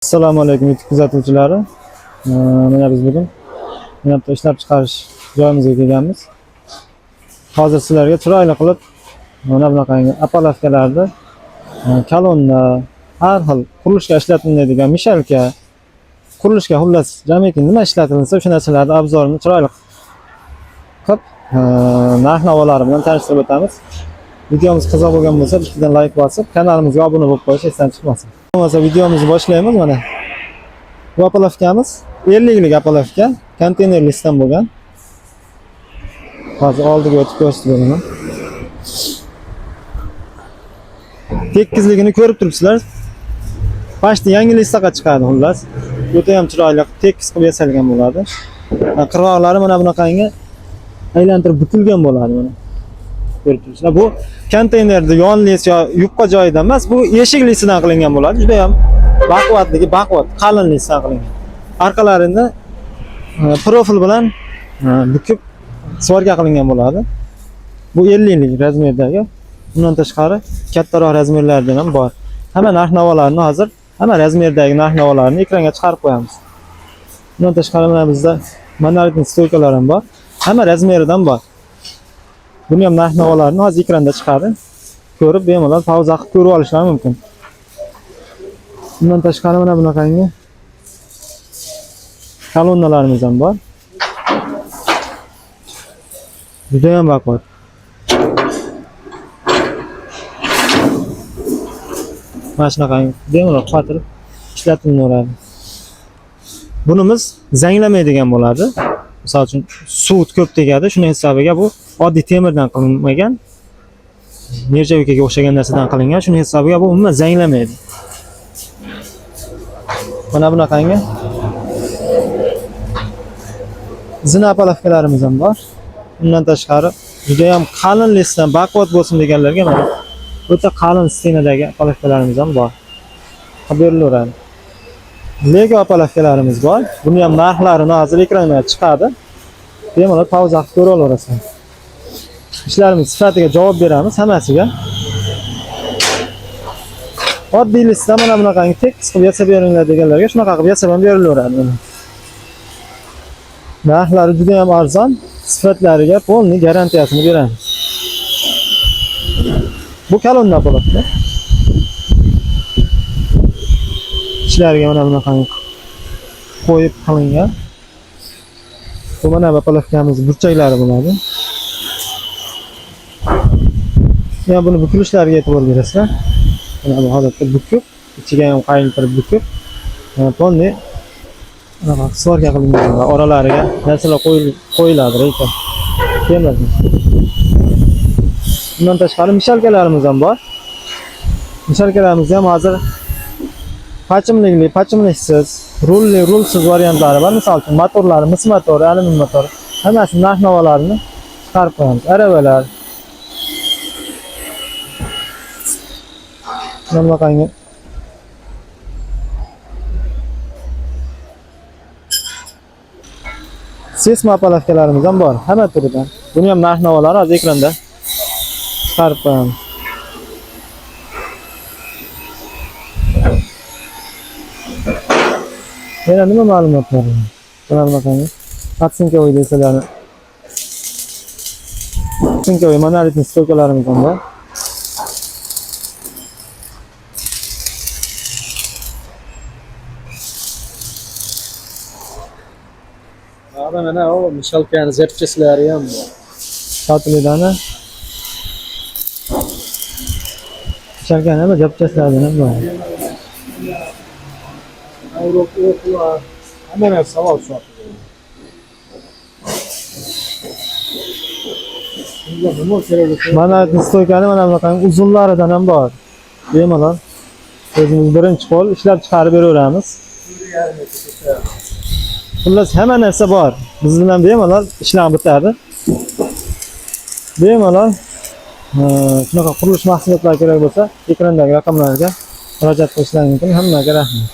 Assalomu alaykum YouTube kuzatuvchilari. Mana biz bugun yana ishlab chiqarish joyimizga kelganmiz. Hozir sizlarga chiroyli qilib mana bunaqangi apalavkalarni kolonna, har xil qurilishga ishlatiladigan mishalka, qurilishga xullas jamiki nima ishlatilsa o'sha narsalarning obzorini chiroyli qilib narx-navolari bilan tanishtirib o'tamiz. Videomiz qiziq bo'lgan bo'lsa, bittadan like bosib, kanalimizga obuna bo'lib qo'yish esdan chiqmasin. Bo'lmasa videomizni boshlaymiz mana. Bu apalavkamiz 50 lik apalavka, konteynerli sistem bo'lgan. Hozir oldiga o'tib ko'rsataman. Tekizligini ko'rib turibsizlar. Pashti yangi listaga chiqadi xullas. O'ta ham chiroyli, tekis qilib yasalgan bo'ladi. Qirg'oqlari mana bunaqangi aylantirib bukilgan bo'ladi mana. Ko'rib turibsizlar. Bu konteynerda yonlisi yo yupqa joyidan emas, bu eshiklisidan qilingan bo'ladi. Juda ham baquvvatligi, qalinlisidan qilingan. Orqalarini profil bilan bukib svorga qilingan bo'ladi. Bu 50 lik razmerdagi. Bundan tashqari kattaroq razmerlardan ham bor. Hamma narx-navolarni hozir, hamma razmerdagi narx-navolarni ekranga chiqarib qo'yamiz. Bundan tashqari mana bizda monolitni stoykalar ham bor. Hamma razmeridan bor. Buni ham narx-navolarni hozir ekranda chiqadi. Ko'rib bemalol pauza qilib ko'rib olishlari mumkin. Bundan tashqari mana bunaqangi kolonnalarimiz ham bor. Juda ham baquvvat. Mana shunaqangi bemalol qatirib ishlatilaveradi. Bunimiz zanglamaydigan bo'ladi. Misol uchun suv ko'p tegadi, shuning hisobiga bu oddiy temirdan qilinmagan, nerjavikaga o'xshagan narsadan qilingan, shuning hisobiga bu umuman zanglamaydi. Mana bunaqangi zina apalavkalarimiz ham bor. Bundan tashqari juda ham qalin lisdan baquvvat bo'lsin deganlarga mana o'ta qalin stenadagi apalavkalarimiz ham bor. Xabarlaveradi. Lego apalavkalarimiz bor. Buni ham narxlarini hozir ekranga chiqadi. Bemalol pauza qilib ko'ra olaverasiz. Ishlarimiz sifatiga javob beramiz hammasiga. Oddiy listda mana bunaqangi tekis qilib yasab beringlar deganlarga shunaqa qilib yasab ham berilaveradi. Narxlari juda ham arzon, sifatlariga polni garantiyasini beramiz. Bu kolonna apalavka. Ishlariga mana bunaqangi qo'yib qilingan. Bu mana apalavkamiz burchaklari bo'ladi. Ya buni bukilishlariga e'tibor berasizlar. Mana bu holatda bukib, ichiga ham qayiltirib bukib, polni svorga qilingan va oralariga narsalar qo'yiladi ekan. Keladi. Bundan tashqari mishalkalarimiz ham bor. Mishalkalarimiz ham hozir pachimlikli, pachimliksiz, rulli, rulsiz variantlari bor. Misol uchun motorlari, mis motori, alyumin motor, hammasini narx-navolarini chiqarib qo'yamiz. Aravalar. Mana bunaqangi sesma apalavkalarimiz ham bor, hamma turidan. Buni ham narx-navolari hozir ekranda chiqarib qo'yamiz. Yana nima ma'lumotlar bor? Mana bunaqangi atsinkovoy desalarni. Atsinkovoy monolitni stoykalarimiz ham bor. Mana o mishalkani zapchasilari ham bor. Sotilidani. Mishalkani ham zapchasilari ham bor. Avropa hamma narsa bor sotiladi. Mana stoykani mana bunaqangi uzunlaridan ham bor. Bemalol o'zimiz birinchi qo'l ishlab chiqarib beraveramiz. Xullas hamma narsa bor. Biz bilan bemalol ishlar bitadi. Bemalol shunaqa qurilish mahsulotlari kerak bo'lsa, ekrandagi raqamlarga murojaat qilishlaringiz mumkin. Hammaga rahmat.